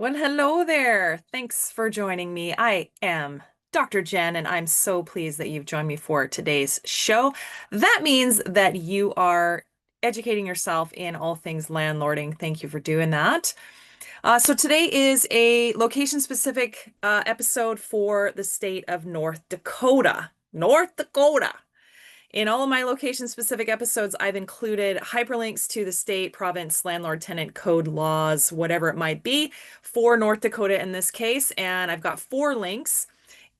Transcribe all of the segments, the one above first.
Well, hello there. Thanks for joining me. I am Dr. Jen, and I'm so pleased that you've joined me for today's show. That means that you are educating yourself in all things landlording. Thank you for doing that. So today is a location-specific episode for the state of North Dakota. North Dakota. In all of my location-specific episodes, I've included hyperlinks to the state, province, landlord, tenant code laws, whatever it might be, for North Dakota in this case. And I've got 4 links.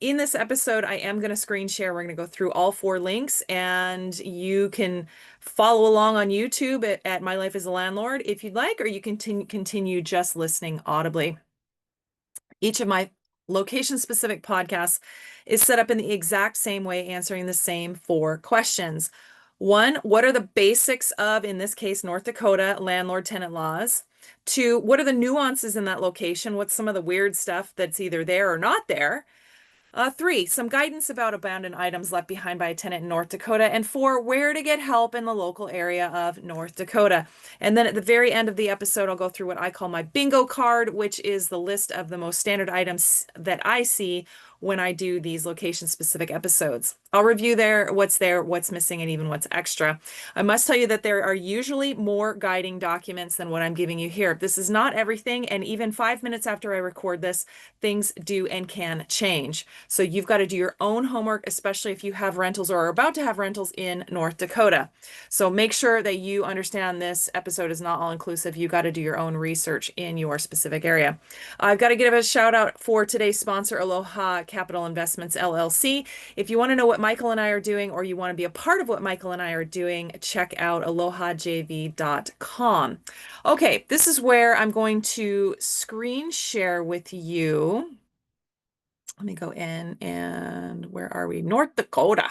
In this episode, I am going to screen share. We're going to go through all 4 links, and you can follow along on YouTube at My Life as a Landlord if you'd like, or you can continue just listening audibly. Each of my location-specific podcasts is set up in the exact same way, answering the same 4 questions. 1, what are the basics of, in this case, North Dakota landlord-tenant laws? 2, what are the nuances in that location? What's some of the weird stuff that's either there or not there? 3, some guidance about abandoned items left behind by a tenant in North Dakota. And 4, where to get help in the local area of North Dakota. And then at the very end of the episode, I'll go through what I call my bingo card, which is the list of the most standard items that I see when I do these location-specific episodes. I'll review there, what's missing, and even what's extra. I must tell you that there are usually more guiding documents than what I'm giving you here. This is not everything, and even 5 minutes after I record this, things do and can change. So you've got to do your own homework, especially if you have rentals or are about to have rentals in North Dakota. So make sure that you understand this episode is not all-inclusive. You got to do your own research in your specific area. I've got to give a shout out for today's sponsor, Aloha Capital Investments LLC. If you want to know what Michael and I are doing, or you want to be a part of what Michael and I are doing, check out alohajv.com. Okay, this is where I'm going to screen share with you. Let me go in, and where are we? North Dakota.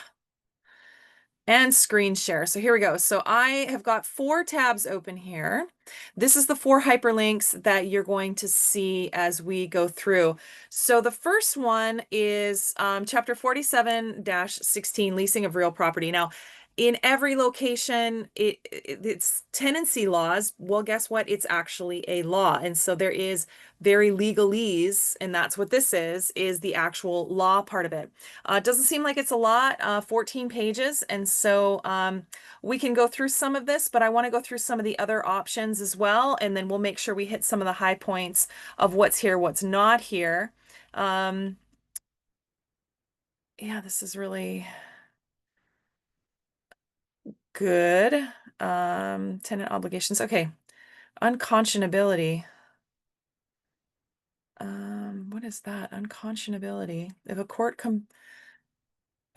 And screen share. So here we go. So I have got 4 tabs open here. This is the 4 hyperlinks that you're going to see as we go through. So the first one is chapter 47-16, leasing of real property. Now, in every location, it's tenancy laws. Well, guess what? It's actually a law. And so there is very legalese, and that's what this is the actual law part of it. It doesn't seem like it's a lot, 14 pages. And so we can go through some of this, but I want to go through some of the other options as well. And then we'll make sure we hit some of the high points of what's here, what's not here. Yeah, this is really good. Tenant obligations. Okay. Unconscionability. What is that? Unconscionability. If a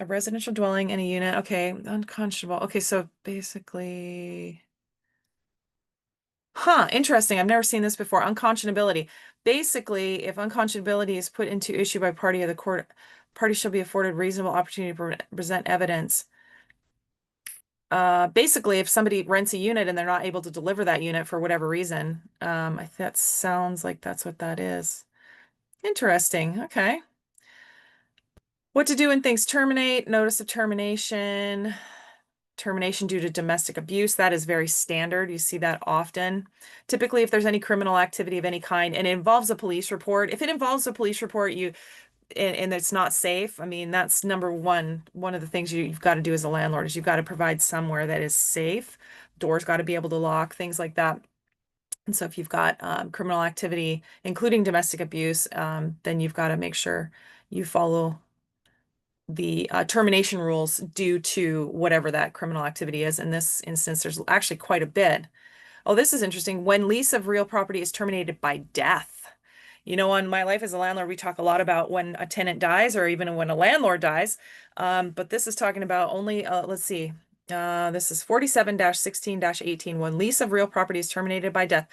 residential dwelling in a unit. Okay, unconscionable. Okay, so basically, interesting. I've never seen this before. Unconscionability. Basically, if unconscionability is put into issue by party of the court, party shall be afforded reasonable opportunity to present evidence. Basically, if somebody rents a unit and they're not able to deliver that unit for whatever reason, that sounds like that's what that is. Interesting. Okay. What to do when things terminate, notice of termination, termination due to domestic abuse. That is very standard. You see that often. Typically, if there's any criminal activity of any kind and it involves a police report, if it involves a police report, and it's not safe, I mean, that's number one. One of the things you've got to do as a landlord is you've got to provide somewhere that is safe. Doors got to be able to lock, things like that. And so if you've got criminal activity, including domestic abuse, then you've got to make sure you follow the termination rules due to whatever that criminal activity is. In this instance, there's actually quite a bit. Oh, this is interesting. When lease of real property is terminated by death. You know, on My Life as a Landlord, we talk a lot about when a tenant dies or even when a landlord dies. But this is talking about only, let's see, this is 47-16-18. When lease of real property is terminated by death,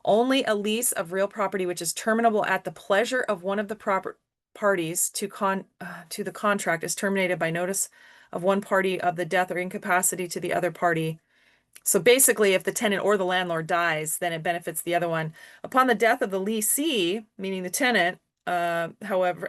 only a lease of real property which is terminable at the pleasure of one of the parties to the contract is terminated by notice of one party of the death or incapacity to the other party. So basically, if the tenant or the landlord dies, then it benefits the other one. Upon the death of the leasee, meaning the tenant, however,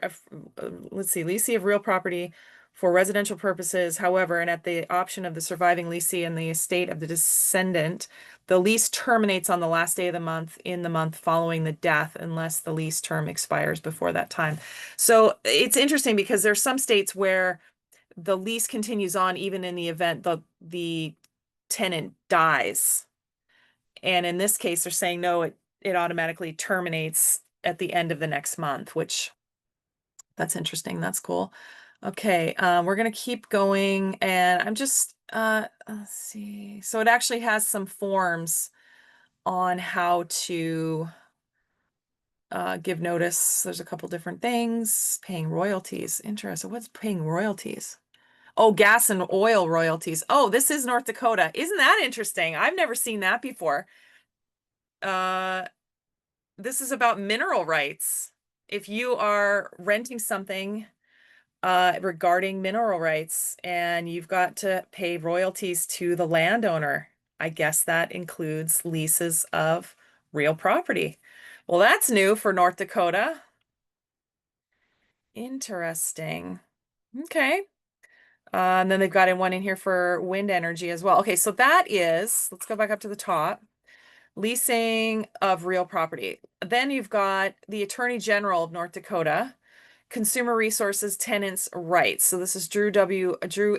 let's see, leasee of real property for residential purposes, however, and at the option of the surviving leasee and the estate of the descendant, The lease terminates on the last day of the month in the month following the death, unless the lease term expires before that time. So it's interesting because there's some states where the lease continues on even in the event the tenant dies. And in this case, they're saying no, it automatically terminates at the end of the next month, which that's interesting. That's cool. Okay, we're gonna keep going, and I'm just let's see. So it actually has some forms on how to give notice. There's a couple different things. Paying royalties. Interesting. What's paying royalties? Oh, gas and oil royalties. Oh, this is North Dakota. Isn't that interesting? I've never seen that before. Uh, this is about mineral rights. If you are renting something regarding mineral rights and you've got to pay royalties to the landowner, I guess that includes leases of real property. Well, that's new for North Dakota. Interesting. Okay. And then they've got one in here for wind energy as well. Okay, so that is, let's go back up to the top. Leasing of real property. Then you've got the Attorney General of North Dakota, Consumer Resources Tenants Rights. So this is Drew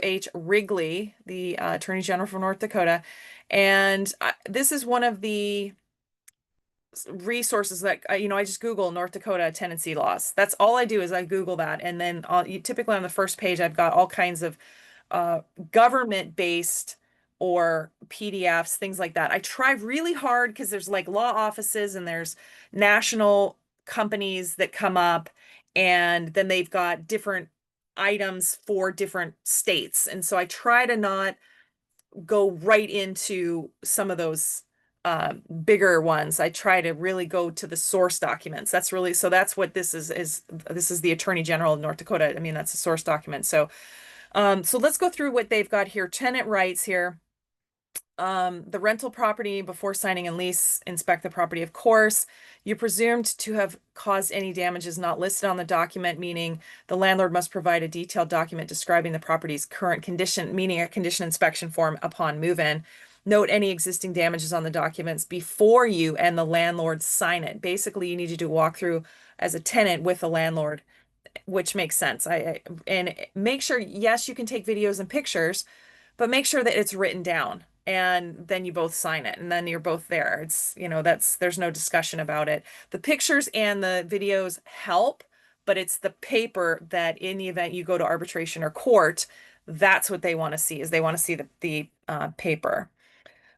H. Wrigley, the Attorney General for North Dakota. And this is one of the resources that I just Google North Dakota tenancy laws. That's all I do is I Google that, and then typically on the first page I've got all kinds of government-based or PDFs, things like that. I try really hard because there's like law offices and there's national companies that come up, and then they've got different items for different states. And so I try to not go right into some of those bigger ones. I try to really go to the source documents. That's really, so that's what this is this is the Attorney General of North Dakota. I mean, that's a source document. So so let's go through what they've got here. Tenant rights here. The rental property before signing and lease, inspect the property, of course. You're presumed to have caused any damages not listed on the document, meaning the landlord must provide a detailed document describing the property's current condition, meaning a condition inspection form upon move-in. Note any existing damages on the documents before you and the landlord sign it. Basically, you need to do a walkthrough as a tenant with the landlord, which makes sense. And make sure, yes, you can take videos and pictures, but make sure that it's written down, and then you both sign it, and then you're both there. It's, there's no discussion about it. The pictures and the videos help, but it's the paper that in the event you go to arbitration or court, that's what they want to see, is they want to see the paper.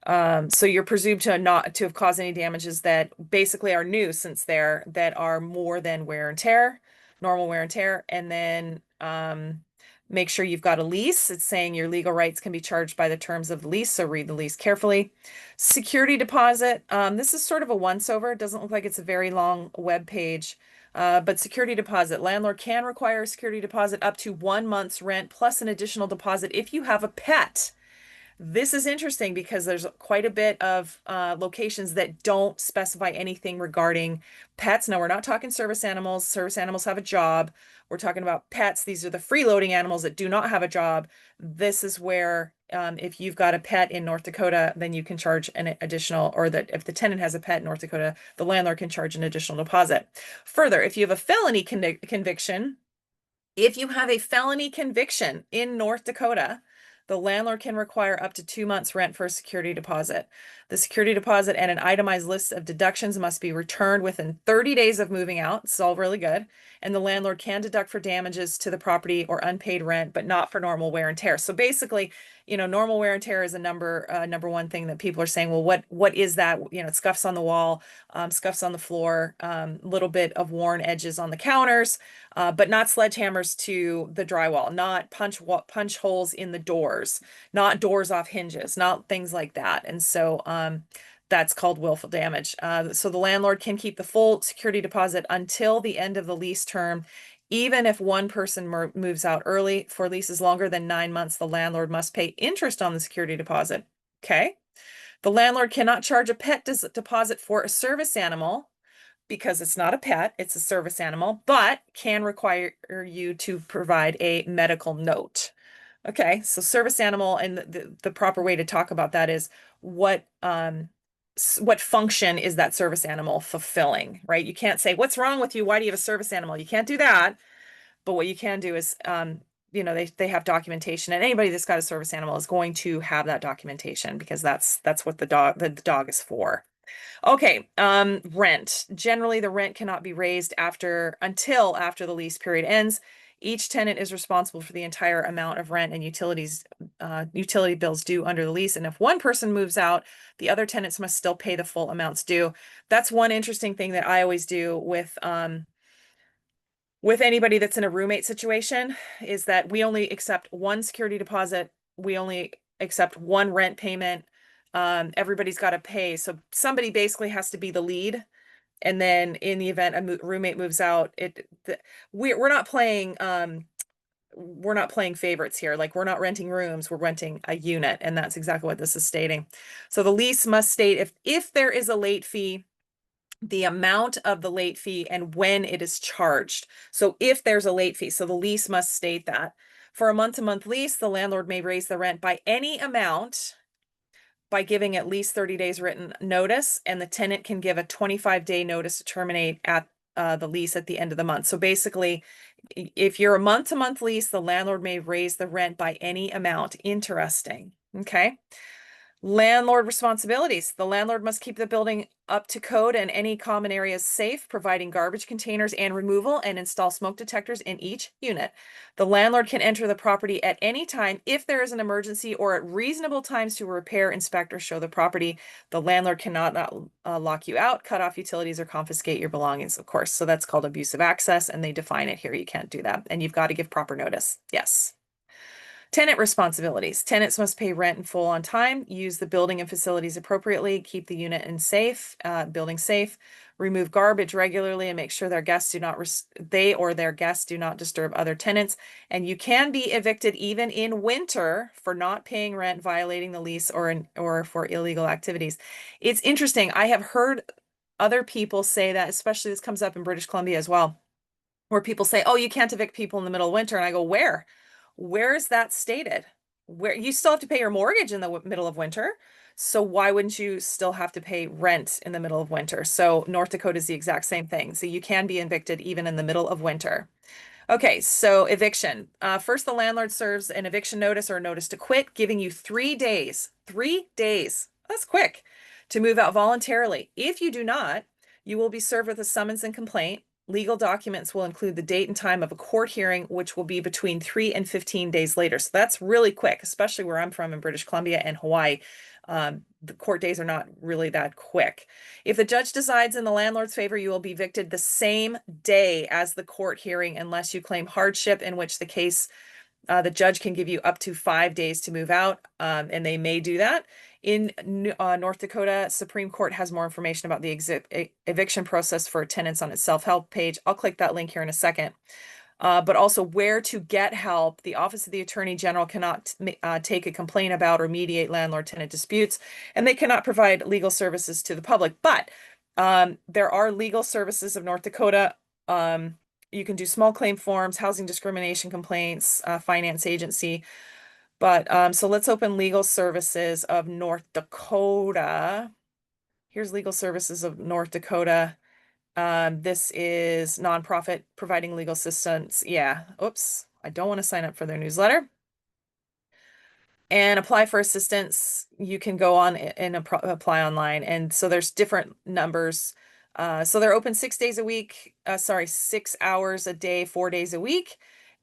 So you're presumed to not to have caused any damages that basically are nuisance there, that are more than wear and tear, normal wear and tear. And then make sure you've got a lease. It's saying your legal rights can be charged by the terms of the lease, so read the lease carefully. Security deposit. This is sort of a once-over. It doesn't look like it's a very long web page. But security deposit. Landlord can require a security deposit up to 1 month's rent plus an additional deposit if you have a pet. This is interesting because there's quite a bit of locations that don't specify anything regarding pets. Now, we're not talking service animals. Service animals have a job. We're talking about pets. These are the freeloading animals that do not have a job. This is where if you've got a pet in North Dakota, then you can charge an additional, or that if the tenant has a pet in North Dakota, the landlord can charge an additional deposit. Further, if you have a felony conviction, if you have a felony conviction in North Dakota, the landlord can require up to 2 months' rent for a security deposit. The security deposit and an itemized list of deductions must be returned within 30 days of moving out. It's all really good. And the landlord can deduct for damages to the property or unpaid rent, but not for normal wear and tear. So basically, normal wear and tear is a number one thing that people are saying, well, what is that? Scuffs on the wall, scuffs on the floor, little bit of worn edges on the counters, but not sledgehammers to the drywall, not punch holes in the doors, not doors off hinges, not things like that. And so that's called willful damage. So the landlord can keep the full security deposit until the end of the lease term. Even if one person moves out early. For leases longer than 9 months, the landlord must pay interest on the security deposit. Okay. The landlord cannot charge a pet deposit for a service animal because it's not a pet, it's a service animal, but can require you to provide a medical note. Okay, so service animal, and the proper way to talk about that is what what function is that service animal fulfilling, right? You can't say, what's wrong with you? Why do you have a service animal? You can't do that. But what you can do is, they have documentation, and anybody that's got a service animal is going to have that documentation because that's what the dog is for. Okay, rent. Generally, the rent cannot be raised until after the lease period ends. Each tenant is responsible for the entire amount of rent and utility bills due under the lease. And if one person moves out, the other tenants must still pay the full amounts due. That's one interesting thing that I always do with anybody that's in a roommate situation, is that we only accept one security deposit. We only accept one rent payment. Everybody's got to pay. So somebody basically has to be the lead. And then in the event a roommate moves out, we're not playing favorites here. Like, we're not renting rooms, we're renting a unit, and that's exactly what this is stating. So the lease must state if there is a late fee, the amount of the late fee and when it is charged. So if there's a late fee, so the lease must state that. For a month-to-month lease, the landlord may raise the rent by any amount by giving at least 30 days written notice, and the tenant can give a 25-day notice to terminate at the lease at the end of the month. So basically, if you're a month-to-month lease, the landlord may raise the rent by any amount. Interesting. Okay. Landlord responsibilities. The landlord must keep the building up to code and any common areas safe, providing garbage containers and removal, and install smoke detectors in each unit. The landlord can enter the property at any time if there is an emergency or at reasonable times to repair, inspect, or show the property. The landlord cannot lock you out, cut off utilities, or confiscate your belongings, of course. So that's called abusive access, and they define it here. You can't do that. And you've got to give proper notice. Yes. Tenant responsibilities. Tenants must pay rent in full on time, use the building and facilities appropriately, keep the unit building safe, remove garbage regularly, and make sure they or their guests do not disturb other tenants. And you can be evicted even in winter for not paying rent, violating the lease, or for illegal activities. It's interesting. I have heard other people say that, especially this comes up in British Columbia as well, where people say, "Oh, you can't evict people in the middle of winter." And I go, "Where? Where is that stated? Where you still have to pay your mortgage in the middle of winter. So why wouldn't you still have to pay rent in the middle of winter?" So North Dakota is the exact same thing. So you can be evicted even in the middle of winter. Okay, so eviction. First, the landlord serves an eviction notice or a notice to quit, giving you 3 days. 3 days. That's quick to move out voluntarily. If you do not, you will be served with a summons and complaint. Legal documents will include the date and time of a court hearing, which will be between 3 and 15 days later. So that's really quick, especially where I'm from in British Columbia and Hawaii. The court days are not really that quick. If the judge decides in the landlord's favor, you will be evicted the same day as the court hearing unless you claim hardship, in which the judge can give you up to 5 days to move out, and they may do that. In North Dakota, Supreme Court has more information about the eviction process for tenants on its self-help page. I'll click that link here in a second. But also where to get help. The Office of the Attorney General cannot take a complaint about or mediate landlord-tenant disputes, and they cannot provide legal services to the public. But there are legal services of North Dakota. You can do small claim forms, housing discrimination complaints, finance agency. But so let's open legal services of North Dakota. Here's legal services of North Dakota. This is nonprofit providing legal assistance. Yeah. Oops. I don't want to sign up for their newsletter. And apply for assistance. You can go on and apply online. And so there's different numbers. So they're open 6 days a week. 6 hours a day, 4 days a week.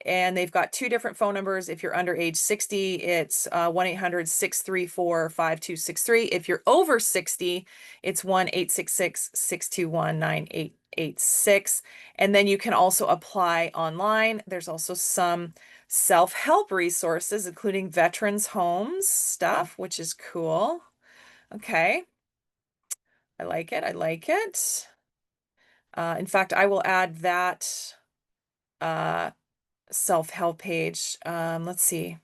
And they've got two different phone numbers. If you're under age 60, it's 1-800-634-5263. If you're over 60, it's 1-866-621-9886. And then you can also apply online. There's also some self-help resources, including veterans homes stuff, which is cool. Okay. I like it. I like it. In fact, I will add that self-help page. Let's see.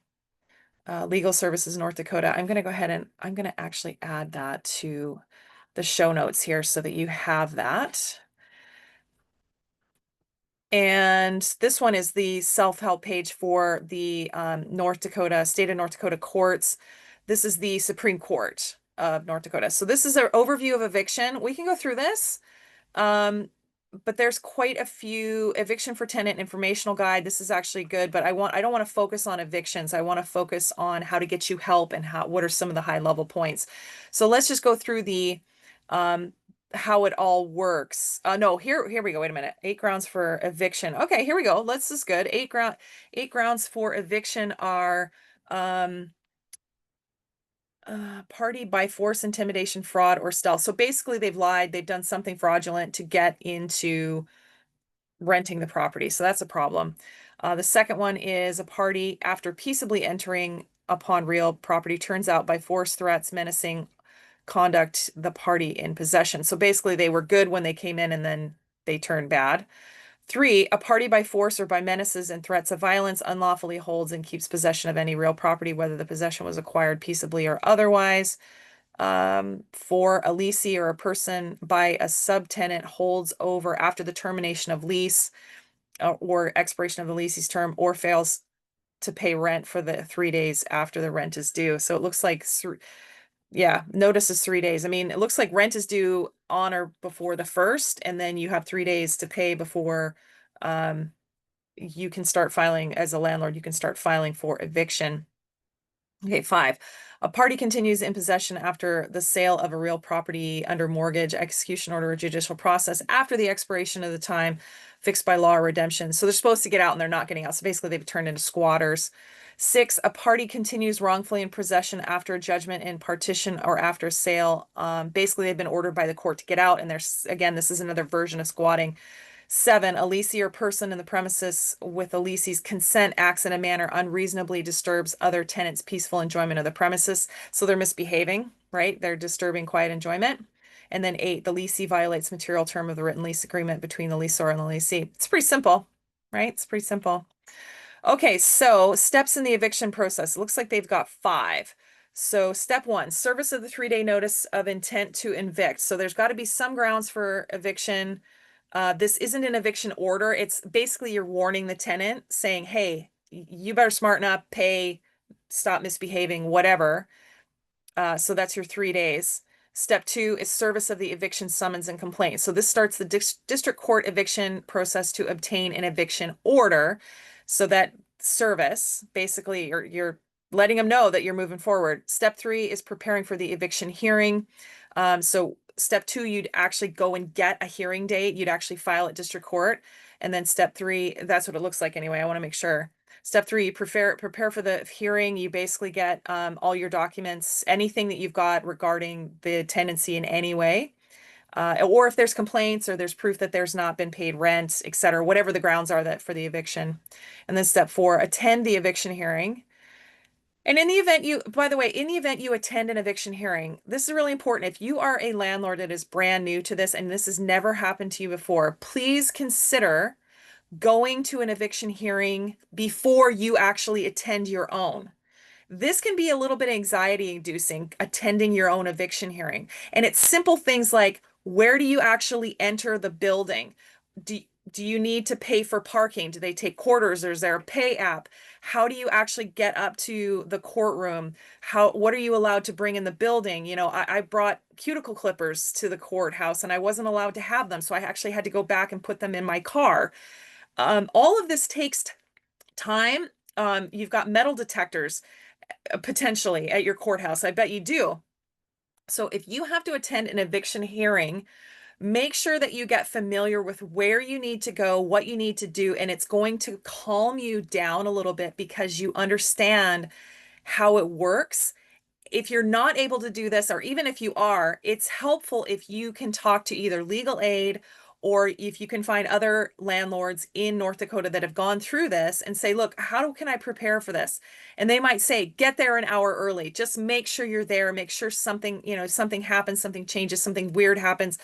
Legal Services North Dakota. I'm going to go ahead and I'm going to actually add that to the show notes here so that you have that. And this one is the self-help page for the state of North Dakota courts. This is the Supreme Court. of North Dakota. So this is an overview of eviction. We can go through this. Um, but there's quite a few eviction for tenant informational guide. This is actually good, but I don't want to focus on evictions. I want to focus on how to get you help and what are some of the high level points. So let's just go through the um how it all works. No, here we go. Wait a minute. 8 grounds for eviction. Okay, here we go. This is good. Eight grounds for eviction are um party by force, intimidation, fraud, or stealth. So basically, they've lied, they've done something fraudulent to get into renting the property. So that's a problem. The second one is a party after peaceably entering upon real property turns out by force, threats, menacing conduct the party in possession. So basically, they were good when they came in and then they turned bad. Three, a party by force or by menaces and threats of violence unlawfully holds and keeps possession of any real property, whether the possession was acquired peaceably or otherwise. Four, a leasee or a person by a subtenant holds over after the termination of lease or expiration of the leasee's term or fails to pay rent for the 3 days after the rent is due. So it looks like, yeah, notice is 3 days. I mean, it looks like rent is due on or before the first, and then you have 3 days to pay before you can start filing as a landlord, you can start filing for eviction. Okay, five, a party continues in possession after the sale of a real property under mortgage, execution order, or judicial process after the expiration of the time fixed by law or redemption. So they're supposed to get out and they're not getting out. So basically they've turned into squatters. Six, a party continues wrongfully in possession after a judgment in partition or after sale. Basically, they've been ordered by the court to get out. And there's, again, this is another version of squatting. Seven, a leasee or person in the premises with a leasee's consent acts in a manner unreasonably disturbs other tenants' peaceful enjoyment of the premises. So they're misbehaving, right? They're disturbing quiet enjoyment. And then eight, the leasee violates material term of the written lease agreement between the leaseor and the leasee. It's pretty simple, right? It's pretty simple. Okay, so steps in the eviction process. It looks like they've got five. So step one, service of the 3-day notice of intent to evict. So there's got to be some grounds for eviction. This isn't an eviction order. It's basically you're warning the tenant saying, hey, you better smarten up, pay, stop misbehaving, whatever. So that's your 3 days. Step two is service of the eviction summons and complaint. So this starts the district court eviction process to obtain an eviction order. So that service, basically, you're letting them know that you're moving forward. Step three is preparing for the eviction hearing. So step two, you'd actually go and get a hearing date. You'd actually file at district court. And then step three, that's what it looks like anyway. I want to make sure. Step three, you prepare for the hearing. You basically get all your documents, anything that you've got regarding the tenancy in any way. Or if there's complaints or there's proof that there's not been paid rent, et cetera, whatever the grounds are that for the eviction. And then step four, attend the eviction hearing. And in the event you, by the way, in the event you attend an eviction hearing, this is really important. If you are a landlord that is brand new to this and this has never happened to you before, please consider going to an eviction hearing before you actually attend your own. This can be a little bit anxiety inducing, attending your own eviction hearing. And it's simple things like, where do you actually enter the building? Do you need to pay for parking? Do they take quarters or is there a pay app? How do you actually get up to the courtroom? What are you allowed to bring in the building? You know, I brought cuticle clippers to the courthouse and I wasn't allowed to have them. So I actually had to go back and put them in my car. All of this takes time. You've got metal detectors potentially at your courthouse. I bet you do. So if you have to attend an eviction hearing, make sure that you get familiar with where you need to go, what you need to do, and it's going to calm you down a little bit because you understand how it works. If you're not able to do this, or even if you are, it's helpful if you can talk to either legal aid or if you can find other landlords in North Dakota that have gone through this and say, look, how can I prepare for this? And they might say, get there an hour early. Just make sure you're there. Make sure something happens, something changes, something weird happens.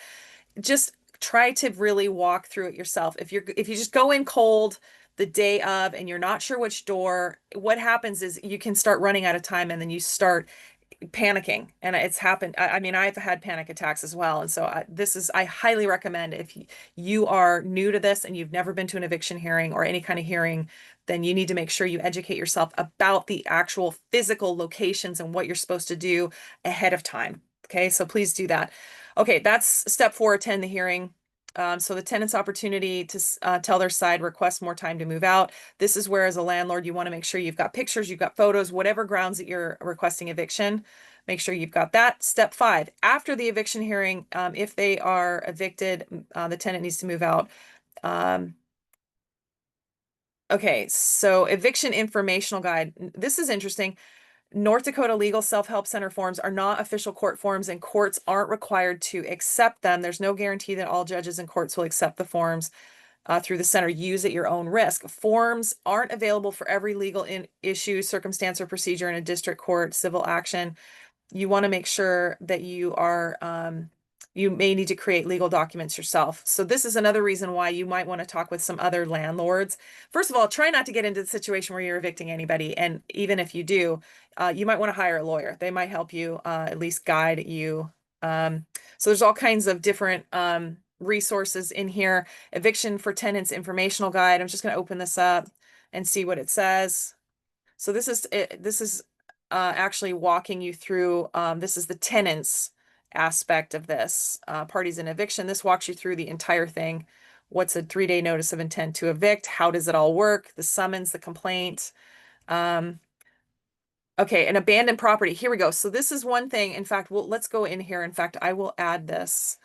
Just try to really walk through it yourself. If you just go in cold the day of and you're not sure which door, what happens is you can start running out of time and then you start panicking. And it's happened. I mean, I've had panic attacks as well. And so I highly recommend if you are new to this and you've never been to an eviction hearing or any kind of hearing, then you need to make sure you educate yourself about the actual physical locations and what you're supposed to do ahead of time. Okay, so please do that. Okay, that's step 4, attend the hearing. So the tenant's opportunity to tell their side, request more time to move out. This is where, as a landlord, you want to make sure you've got pictures, you've got photos, whatever grounds that you're requesting eviction, make sure you've got that. Step 5, after the eviction hearing, if they are evicted, the tenant needs to move out. Okay, so eviction informational guide. This is interesting. North Dakota Legal Self-Help Center forms are not official court forms, and courts aren't required to accept them. There's no guarantee that all judges and courts will accept the forms through the center. Use at your own risk. Forms aren't available for every legal issue, circumstance, or procedure in a district court civil action. You want to make sure that you may need to create legal documents yourself. So this is another reason why you might want to talk with some other landlords. First of all, try not to get into the situation where you're evicting anybody. And even if you do, you might want to hire a lawyer. They might help you, at least guide you. So there's all kinds of different resources in here. Eviction for tenants informational guide. I'm just going to open this up and see what it says. So this is it. This is actually walking you through, this is the tenants aspect of this, parties in eviction. This walks you through the entire thing. What's a 3-day notice of intent to evict? How does it all work? The summons, the complaint. Okay, an abandoned property. Here we go. So this is one thing. In fact, let's go in here. In fact, I will add this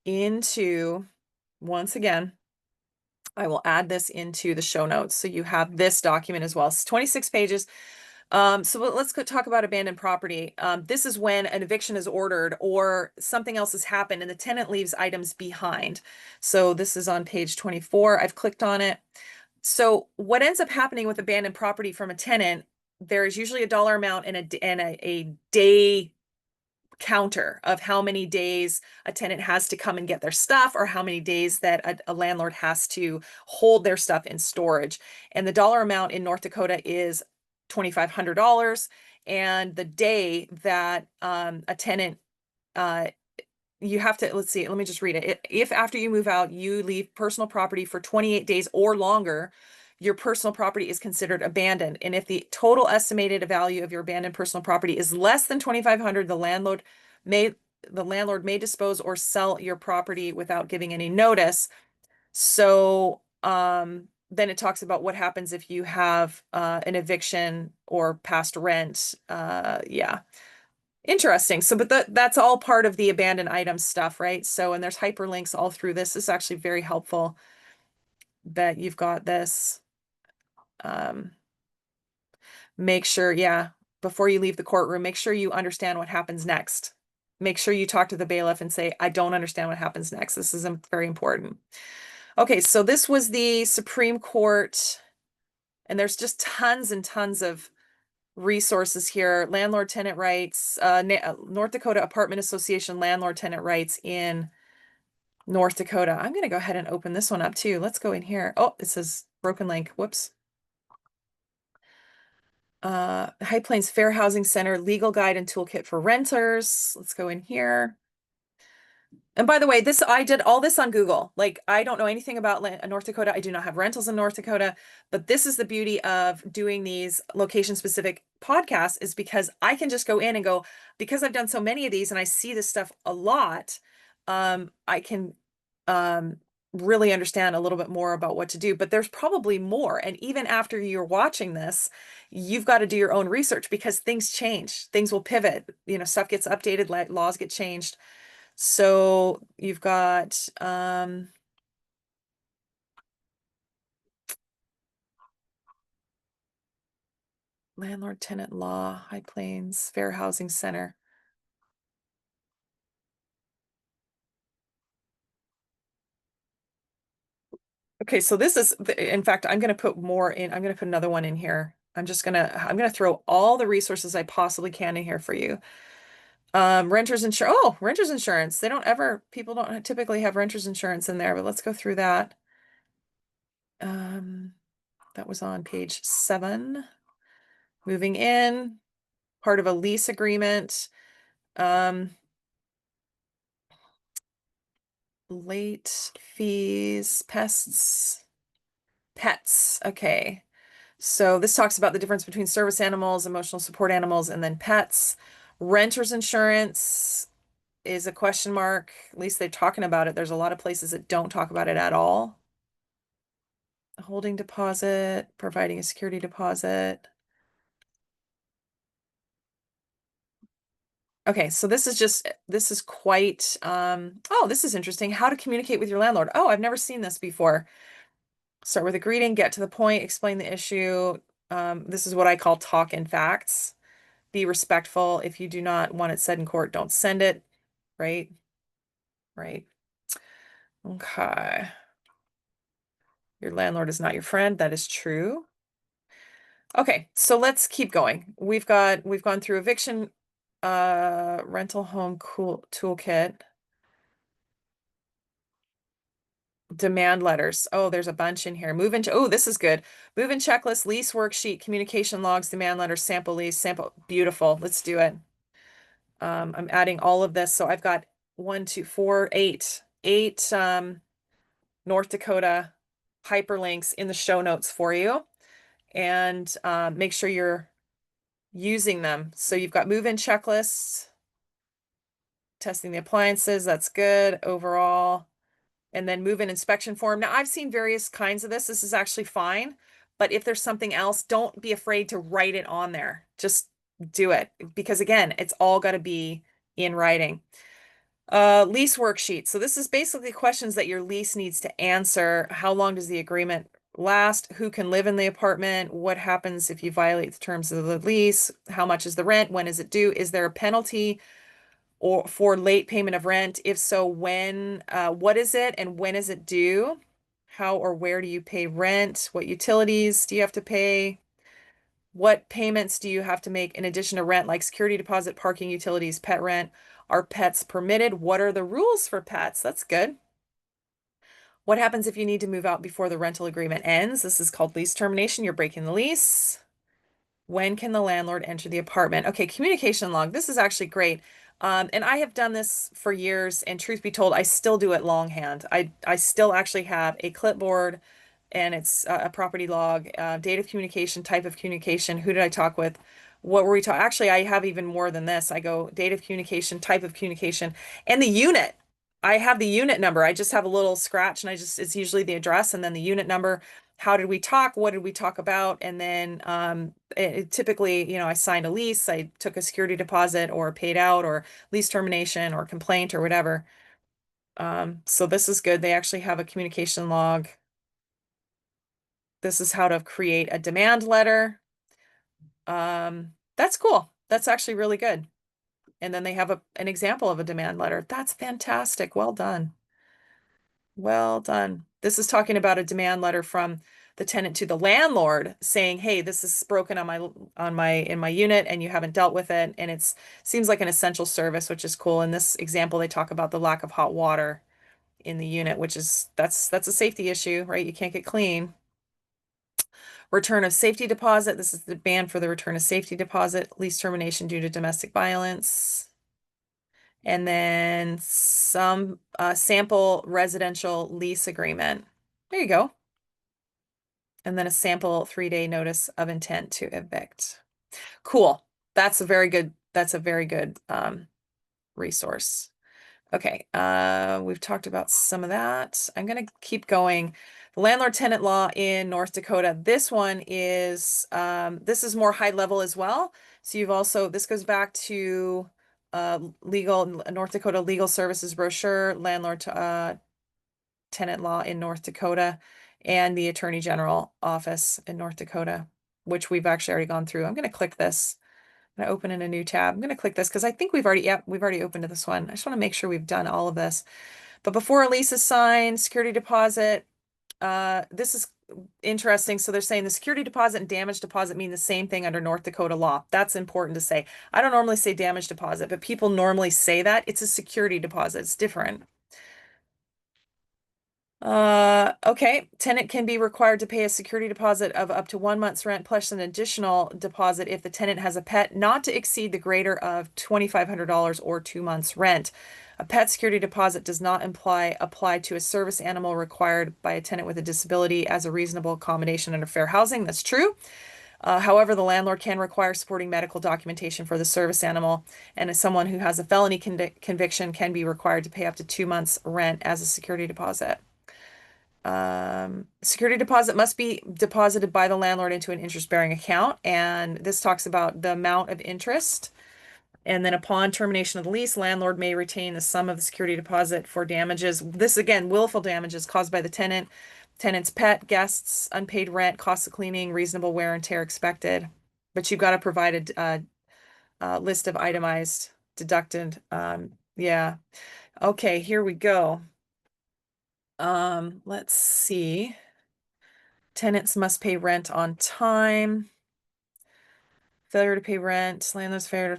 into, once again, I will add this into the show notes. So you have this document as well. It's 26 pages. So let's go talk about abandoned property. This is when an eviction is ordered or something else has happened and the tenant leaves items behind. So this is on page 24. I've clicked on it. So what ends up happening with abandoned property from a tenant, there is usually a dollar amount and a day counter of how many days a tenant has to come and get their stuff, or how many days that a landlord has to hold their stuff in storage. And the dollar amount in North Dakota is $2,500. And the day that a tenant, you have to, let's see, let me just read it. If after you move out, you leave personal property for 28 days or longer, your personal property is considered abandoned. And if the total estimated value of your abandoned personal property is less than 2,500, the landlord may dispose or sell your property without giving any notice. So then it talks about what happens if you have an eviction or past rent. Yeah. Interesting. So, but that's all part of the abandoned items stuff, right? So, and there's hyperlinks all through this. This is actually very helpful that you've got this. Make sure, yeah, before you leave the courtroom, make sure you understand what happens next. Make sure you talk to the bailiff and say, I don't understand what happens next. This is very important. Okay, so this was the Supreme Court, and there's just tons and tons of resources here. Landlord tenant rights, North Dakota Apartment Association landlord tenant rights in North Dakota. I'm going to go ahead and open this one up too. Let's go in here. Oh, it says broken link. Whoops. High Plains Fair Housing Center legal guide and toolkit for renters. Let's go in here. And by the way, I did all this on Google. Like, I don't know anything about North Dakota. I do not have rentals in North Dakota, but this is the beauty of doing these location-specific podcasts, is because I can just go in and go, because I've done so many of these and I see this stuff a lot, I can really understand a little bit more about what to do. But there's probably more. And even after you're watching this, you've got to do your own research, because things change. Things will pivot. You know, stuff gets updated, laws get changed. So you've got landlord tenant law, High Plains Fair Housing Center. Okay, so this is, in fact, I'm going to put more in. I'm going to put another one in here. I'm going to throw all the resources I possibly can in here for you. Renters insurance. Oh, renters insurance. People don't typically have renters insurance in there, but let's go through that. That was on page 7. Moving in, part of a lease agreement. Late fees, pets. Okay. So this talks about the difference between service animals, emotional support animals, and then pets. Renter's insurance is a question mark. At least they're talking about it. There's a lot of places that don't talk about it at all. Holding deposit, providing a security deposit. Okay, so this is quite, oh, this is interesting. How to communicate with your landlord. Oh, I've never seen this before. Start with a greeting, get to the point, explain the issue. This is what I call talk and facts. Be respectful. If you do not want it said in court, don't send it. Right? Right. Okay. Your landlord is not your friend. That is true. Okay, so let's keep going. We've gone through eviction, rental home cool toolkit, demand letters. Oh, there's a bunch in here. Move in. Oh, this is good. Move in checklist, lease worksheet, communication logs, demand letters, sample lease, sample. Beautiful. Let's do it. I'm adding all of this. So I've got one, two, four, eight North Dakota hyperlinks in the show notes for you. And make sure you're using them. So you've got move-in checklists, testing the appliances. That's good overall. And then move-in inspection form. Now, I've seen various kinds of this. This is actually fine. But if there's something else, don't be afraid to write it on there. Just do it. Because again, it's all got to be in writing. Lease worksheet. So this is basically questions that your lease needs to answer. How long does the agreement last? Who can live in the apartment? What happens if you violate the terms of the lease? How much is the rent? When is it due? Is there a penalty or for late payment of rent? If so, when, what is it and when is it due? How or where do you pay rent? What utilities do you have to pay? What payments do you have to make in addition to rent, like security deposit, parking, utilities, pet rent? Are pets permitted? What are the rules for pets? That's good. What happens if you need to move out before the rental agreement ends? This is called lease termination. You're breaking the lease. When can the landlord enter the apartment? Okay, communication log. This is actually great. And I have done this for years, and truth be told, I still do it longhand. I still actually have a clipboard and it's a property log, date of communication, type of communication, who did I talk with? What were we talking? Actually, I have even more than this. I go date of communication, type of communication, and the unit. I have the unit number. I just have a little scratch and it's usually the address and then the unit number. How did we talk? What did we talk about? And then typically, I signed a lease, I took a security deposit or paid out or lease termination or complaint or whatever. So this is good. They actually have a communication log. This is how to create a demand letter. That's cool. That's actually really good. And then they have an example of a demand letter. That's fantastic. Well done. Well done. This is talking about a demand letter from the tenant to the landlord saying, "Hey, this is broken in my unit and you haven't dealt with it." And it's seems like an essential service, which is cool. In this example, they talk about the lack of hot water in the unit, which is that's a safety issue, right? You can't get clean. Return of safety deposit. This is the ban for the return of safety deposit, lease termination due to domestic violence. And then some sample residential lease agreement. There you go. And then a sample 3-day notice of intent to evict. Cool. That's a very good resource. Okay, we've talked about some of that. I'm gonna keep going. The landlord tenant law in North Dakota. This one is this is more high level as well. So this goes back to legal North Dakota legal services brochure, landlord tenant law in North Dakota, and the Attorney General office in North Dakota, which we've actually already gone through. I'm gonna click this. I'm gonna open in a new tab. I'm gonna click this because I think we've already opened to this one. I just want to make sure we've done all of this. But before a lease is signed, security deposit, this is interesting. So they're saying the security deposit and damage deposit mean the same thing under North Dakota law. That's important to say. I don't normally say damage deposit, but people normally say that. It's a security deposit. It's different. Okay. Tenant can be required to pay a security deposit of up to 1 month's rent plus an additional deposit if the tenant has a pet, not to exceed the greater of $2,500 or 2 months' rent. A pet security deposit does not apply to a service animal required by a tenant with a disability as a reasonable accommodation under fair housing. That's true. However, the landlord can require supporting medical documentation for the service animal, and as someone who has a felony conviction can be required to pay up to 2 months' rent as a security deposit. Security deposit must be deposited by the landlord into an interest-bearing account, and this talks about the amount of interest. And then upon termination of the lease, landlord may retain the sum of the security deposit for damages. This again, willful damages caused by the tenant, tenant's pet, guests, unpaid rent, costs of cleaning, reasonable wear and tear expected. But you've got to provide a list of itemized deducted. Yeah. Okay, here we go. Let's see. Tenants must pay rent on time. Failure to pay rent, landlord's failure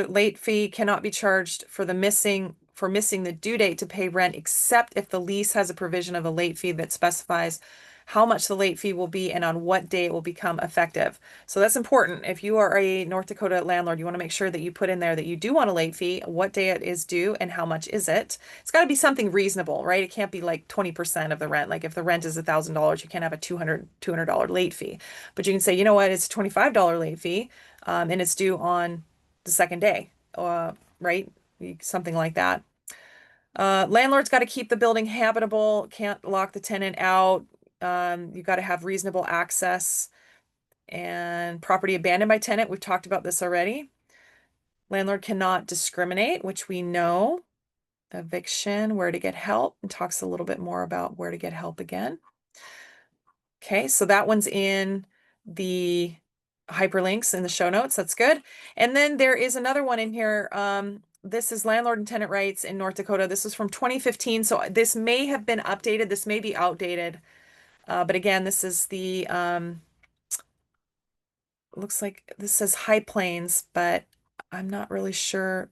late fee cannot be charged for missing the due date to pay rent, except if the lease has a provision of a late fee that specifies how much the late fee will be and on what day it will become effective. So that's important. If you are a North Dakota landlord, you want to make sure that you put in there that you do want a late fee, what day it is due, and how much is it. It's got to be something reasonable, right? It can't be like 20% of the rent. Like if the rent is $1,000, you can't have a $200 late fee. But you can say, you know what, it's a $25 late fee, and it's due on the second day, right? Something like that. Landlord's got to keep the building habitable, can't lock the tenant out. You've got to have reasonable access and property abandoned by tenant. We've talked about this already. Landlord cannot discriminate, which we know. Eviction, where to get help, and talks a little bit more about where to get help again. Okay, so that one's in the hyperlinks in the show notes. That's good. And then there is another one in here. This is landlord and tenant rights in North Dakota. This is from 2015. So this may have been updated. This may be outdated. But again, this is the, looks like this says High Plains, but I'm not really sure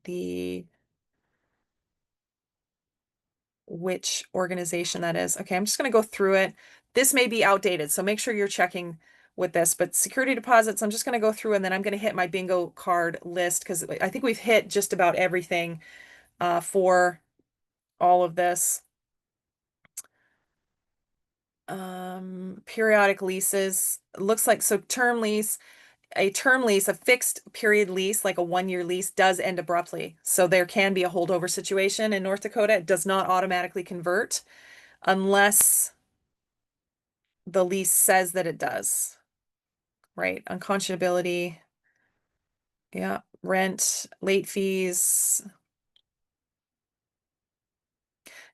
the which organization that is. Okay, I'm just going to go through it. This may be outdated, so make sure you're checking with this. But security deposits, I'm just going to go through and then I'm going to hit my bingo card list because I think we've hit just about everything for all of this. Periodic leases. Looks like so term lease, a term lease, a fixed period lease, like a 1-year lease, does end abruptly. So there can be a holdover situation in North Dakota. It does not automatically convert unless the lease says that it does, right? Unconscionability, yeah, rent, late fees.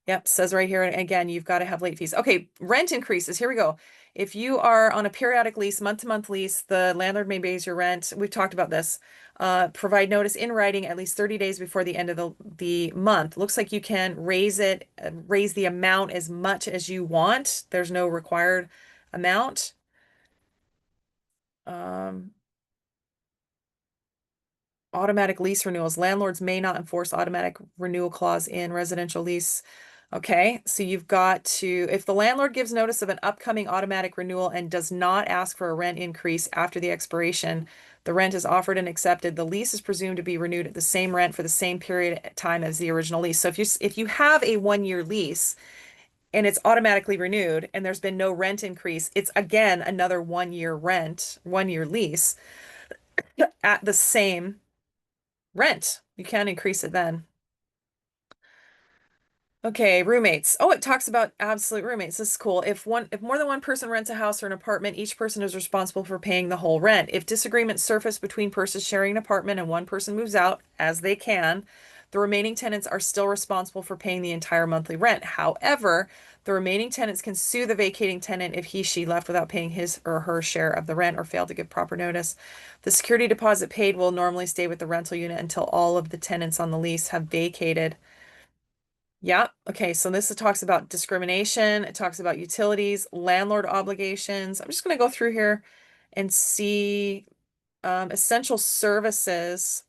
Yep, says right here, again, you've got to have late fees. Okay, rent increases. Here we go. If you are on a periodic lease, month-to-month lease, the landlord may raise your rent. We've talked about this. Provide notice in writing at least 30 days before the end of the month. Looks like you can raise the amount as much as you want. There's no required amount. Automatic lease renewals. Landlords may not enforce automatic renewal clause in residential lease. Okay, so you've got to, if the landlord gives notice of an upcoming automatic renewal and does not ask for a rent increase after the expiration, the rent is offered and accepted. The lease is presumed to be renewed at the same rent for the same period of time as the original lease. So if you have a 1-year lease and it's automatically renewed and there's been no rent increase, it's again another 1-year rent, 1-year lease at the same rent. You can't increase it then. Okay, roommates. Oh, it talks about absolute roommates. This is cool. If more than one person rents a house or an apartment, each person is responsible for paying the whole rent. If disagreements surface between persons sharing an apartment and one person moves out, as they can, the remaining tenants are still responsible for paying the entire monthly rent. However, the remaining tenants can sue the vacating tenant if she left without paying his or her share of the rent or failed to give proper notice. The security deposit paid will normally stay with the rental unit until all of the tenants on the lease have vacated. Yeah. Okay. So this talks about discrimination. It talks about utilities, landlord obligations. I'm just going to go through here and see essential services.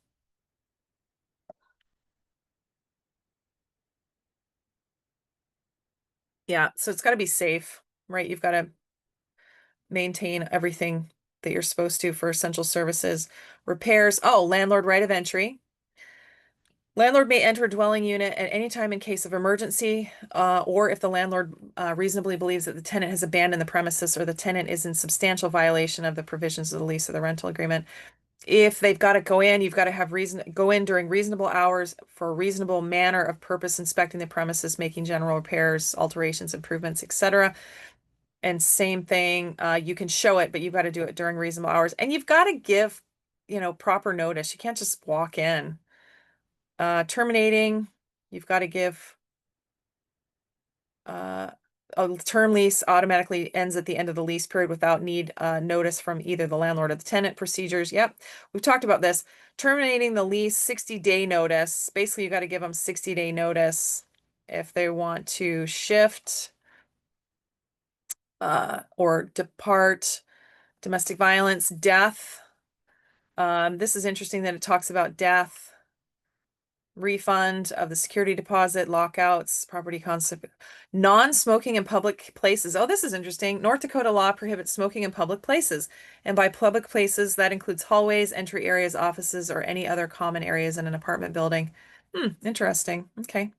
Yeah. So it's got to be safe, right? You've got to maintain everything that you're supposed to for essential services. Repairs. Oh, landlord right of entry. Landlord may enter a dwelling unit at any time in case of emergency, or if the landlord reasonably believes that the tenant has abandoned the premises or the tenant is in substantial violation of the provisions of the lease or the rental agreement. If they've got to go in, you've got to have go in during reasonable hours for a reasonable manner of purpose, inspecting the premises, making general repairs, alterations, improvements, etc. And same thing, you can show it, but you've got to do it during reasonable hours. And you've got to give, proper notice. You can't just walk in. Terminating, you've got to give uh, a term lease automatically ends at the end of the lease period without need notice from either the landlord or the tenant. Procedures. Yep, we've talked about this. Terminating the lease, 60-day notice. Basically, you got to give them 60-day notice if they want to shift or depart. Domestic violence, death. This is interesting that it talks about death. Refund of the security deposit, lockouts, property concept, non-smoking in public places. Oh, this is interesting. North Dakota law prohibits smoking in public places. And by public places, that includes hallways, entry areas, offices, or any other common areas in an apartment building. Interesting. Okay.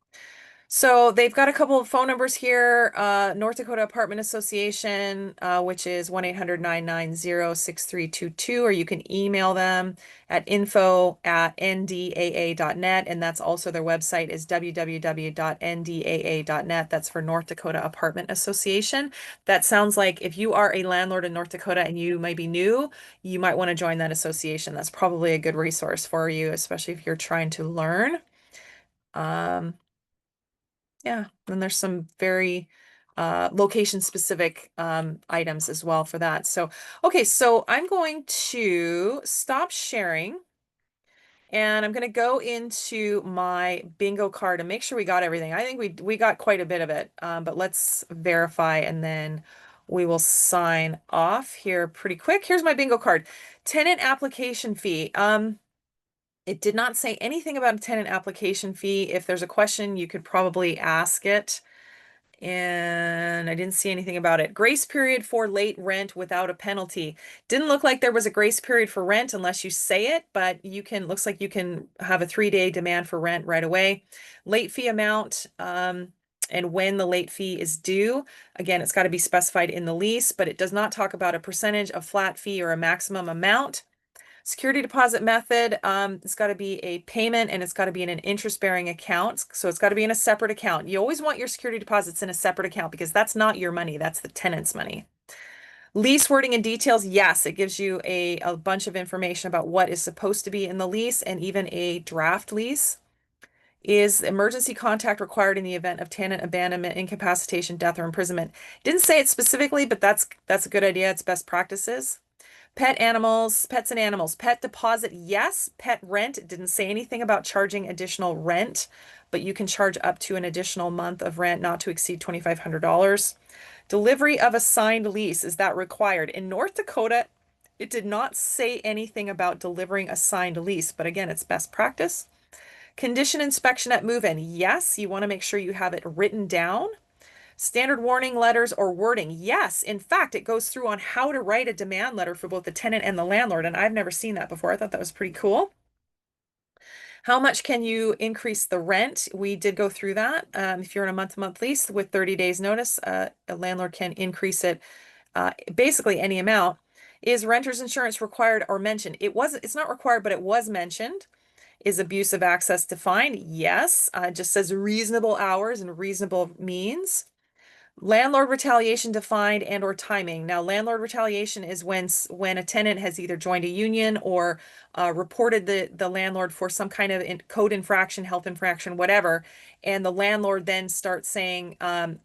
So they've got a couple of phone numbers here. North Dakota Apartment Association, which is 1-800-990-6322, or you can email them at info@ndaa.net, and that's also their website is www.ndaa.net. That's for North Dakota Apartment Association. That sounds like if you are a landlord in North Dakota and you might be new, you might want to join that association. That's probably a good resource for you, especially if you're trying to learn. Um, yeah, and there's some very location specific items as well for that. So, okay, so I'm going to stop sharing and I'm going to go into my bingo card and make sure we got everything. I think we got quite a bit of it, but let's verify and then we will sign off here pretty quick. Here's my bingo card. Tenant application fee. It did not say anything about a tenant application fee. If there's a question, you could probably ask it. And I didn't see anything about it. Grace period for late rent without a penalty. Didn't look like there was a grace period for rent unless you say it, but looks like you can have a 3-day demand for rent right away. Late fee amount, and when the late fee is due. Again, it's got to be specified in the lease, but it does not talk about a percentage, a flat fee, or a maximum amount. Security deposit method, it's got to be a payment and it's got to be in an interest-bearing account. So it's got to be in a separate account. You always want your security deposits in a separate account because that's not your money, that's the tenant's money. Lease wording and details, yes, it gives you a bunch of information about what is supposed to be in the lease and even a draft lease. Is emergency contact required in the event of tenant abandonment, incapacitation, death, or imprisonment? Didn't say it specifically, but that's a good idea. It's best practices. Pet animals, pets and animals. Pet deposit, yes. Pet rent, it didn't say anything about charging additional rent, but you can charge up to an additional month of rent not to exceed $2,500. Delivery of a signed lease, is that required? In North Dakota, it did not say anything about delivering a signed lease, but again, it's best practice. Condition inspection at move-in, yes, you want to make sure you have it written down. Standard warning letters or wording. Yes, in fact, it goes through on how to write a demand letter for both the tenant and the landlord, and I've never seen that before. I thought that was pretty cool. How much can you increase the rent? We did go through that. If you're in a month-to-month lease with 30 days notice, a landlord can increase it basically any amount. Is renter's insurance required or mentioned? It's not required, but it was mentioned. Is abusive access defined? Yes. It just says reasonable hours and reasonable means. Landlord retaliation defined and or timing. Now, landlord retaliation is when a tenant has either joined a union or reported the landlord for some kind of code infraction, health infraction, whatever, and the landlord then starts saying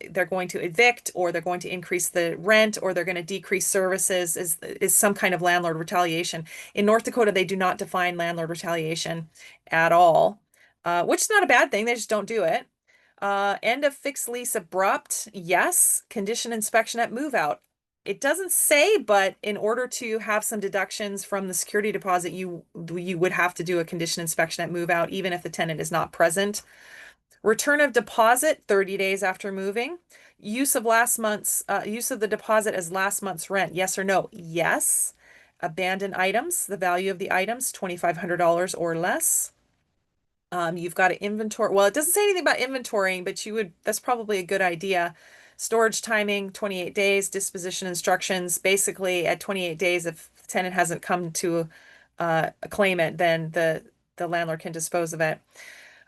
they're going to evict or they're going to increase the rent or they're going to decrease services is some kind of landlord retaliation. In North Dakota, they do not define landlord retaliation at all, which is not a bad thing. They just don't do it. End of fixed lease abrupt. Yes. Condition inspection at move out. It doesn't say, but in order to have some deductions from the security deposit, you would have to do a condition inspection at move out, even if the tenant is not present. Return of deposit 30 days after moving. Use of the deposit as last month's rent. Yes or no? Yes. Abandoned items, the value of the items, $2,500 or less. You've got to inventory. Well, it doesn't say anything about inventorying, but that's probably a good idea. Storage timing, 28 days, disposition instructions. Basically, at 28 days, if the tenant hasn't come to claim it, then the landlord can dispose of it.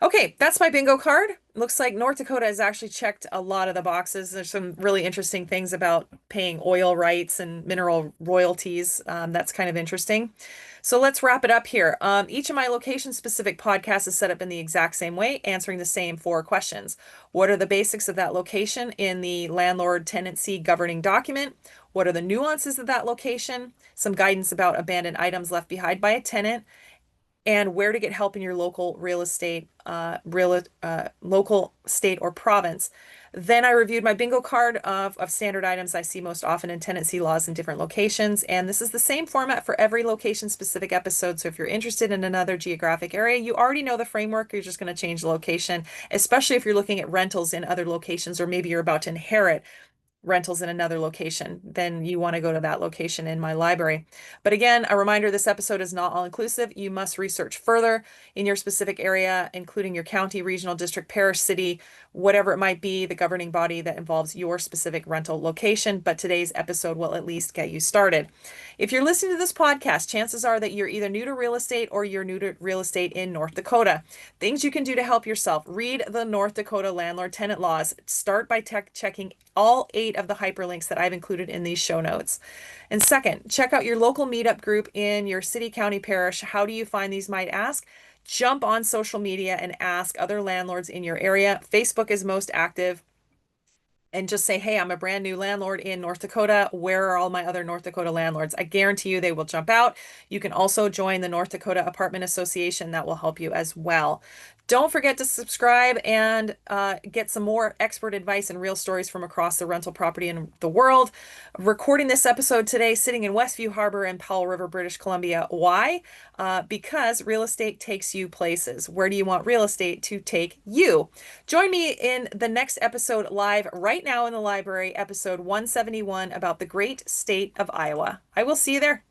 Okay, that's my bingo card. Looks like North Dakota has actually checked a lot of the boxes. There's some really interesting things about paying oil rights and mineral royalties. That's kind of interesting. So let's wrap it up here. Each of my location-specific podcasts is set up in the exact same way, answering the same four questions. What are the basics of that location in the landlord tenancy governing document? What are the nuances of that location? Some guidance about abandoned items left behind by a tenant, and where to get help in your local real estate, local state or province. Then I reviewed my bingo card of standard items I see most often in tenancy laws in different locations. And this is the same format for every location specific episode. So if you're interested in another geographic area, you already know the framework. You're just going to change the location, especially if you're looking at rentals in other locations, or maybe you're about to inherit rentals in another location, then you want to go to that location in my library. But again, a reminder, this episode is not all inclusive. You must research further in your specific area, including your county, regional district, parish, city, whatever it might be, the governing body that involves your specific rental location. But today's episode will at least get you started. If you're listening to this podcast, chances are that you're either new to real estate or you're new to real estate in North Dakota. Things you can do to help yourself: read the North Dakota landlord tenant laws. Start by checking all 8 of the hyperlinks that I've included in these show notes. And second, check out your local meetup group in your city, county, parish. How do you find these, might ask? Jump on social media and ask other landlords in your area. Facebook is most active. And just say, hey, I'm a brand new landlord in North Dakota. Where are all my other North Dakota landlords? I guarantee you they will jump out. You can also join the North Dakota Apartment Association. That will help you as well. Don't forget to subscribe and get some more expert advice and real stories from across the rental property in the world. Recording this episode today, sitting in Westview Harbor in Powell River, British Columbia. Why? Because real estate takes you places. Where do you want real estate to take you? Join me in the next episode live right now in the library, episode 171, about the great state of Iowa. I will see you there.